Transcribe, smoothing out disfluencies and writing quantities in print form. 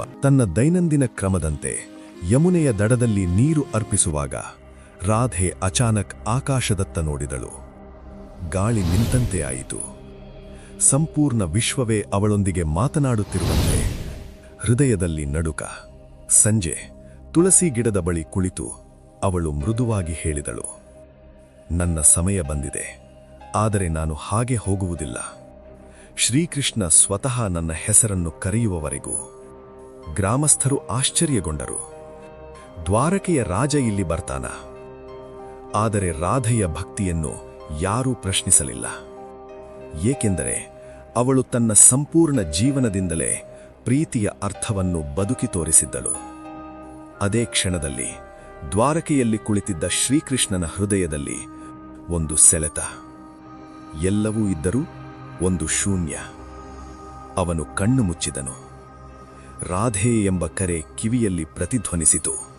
ತನ್ನ ದೈನಂದಿನ ಕ್ರಮದಂತೆ ಯಮುನೆಯ ದಡದಲ್ಲಿ ನೀರು ಅರ್ಪಿಸುವಾಗ ರಾಧೆ ಅಚಾನಕ್ ಆಕಾಶದತ್ತ ನೋಡಿದಳು. ಗಾಳಿ ನಿಂತಂತೆ ಆಯಿತು. ಸಂಪೂರ್ಣ ವಿಶ್ವವೇ ಅವಳೊಂದಿಗೆ ಮಾತನಾಡುತ್ತಿರುವಂತೆ. ಹೃದಯದಲ್ಲಿ ನಡುಕ. ಸಂಜೆ ತುಳಸಿ ಗಿಡದ ಬಳಿ ಕುಳಿತು ಅವಳು ಮೃದುವಾಗಿ ಹೇಳಿದಳು, ನನ್ನ ಸಮಯ ಬಂದಿದೆ, ಆದರೆ ನಾನು ಹಾಗೆ ಹೋಗುವುದಿಲ್ಲ. ಶ್ರೀಕೃಷ್ಣ ಸ್ವತಃ ನನ್ನ ಹೆಸರನ್ನು ಕರೆಯುವವರೆಗೂ. ಗ್ರಾಮಸ್ಥರು ಆಶ್ಚರ್ಯಗೊಂಡರು. ದ್ವಾರಕೆಯ ರಾಜ ಇಲ್ಲಿ ಬರ್ತಾನ? ಆದರೆ ರಾಧೆಯ ಭಕ್ತಿಯನ್ನು ಯಾರೂ ಪ್ರಶ್ನಿಸಲಿಲ್ಲ. ಏಕೆಂದರೆ ಅವಳು ತನ್ನ ಸಂಪೂರ್ಣ ಜೀವನದಿಂದಲೇ ಪ್ರೀತಿಯ ಅರ್ಥವನ್ನು ಬದುಕಿ ತೋರಿಸಿದ್ದಳು. ಅದೇ ಕ್ಷಣದಲ್ಲಿ ದ್ವಾರಕೆಯಲ್ಲಿ ಕುಳಿತಿದ್ದ ಶ್ರೀಕೃಷ್ಣನ ಹೃದಯದಲ್ಲಿ ಒಂದು ಸೆಳೆತ. ಎಲ್ಲವೂ ಇದ್ದರೂ ಒಂದು ಶೂನ್ಯ. ಅವನು ಕಣ್ಣು ಮುಚ್ಚಿದನು. ರಾಧೆ ಎಂಬ ಕರೆ ಕಿವಿಯಲ್ಲಿ ಪ್ರತಿಧ್ವನಿಸಿತು.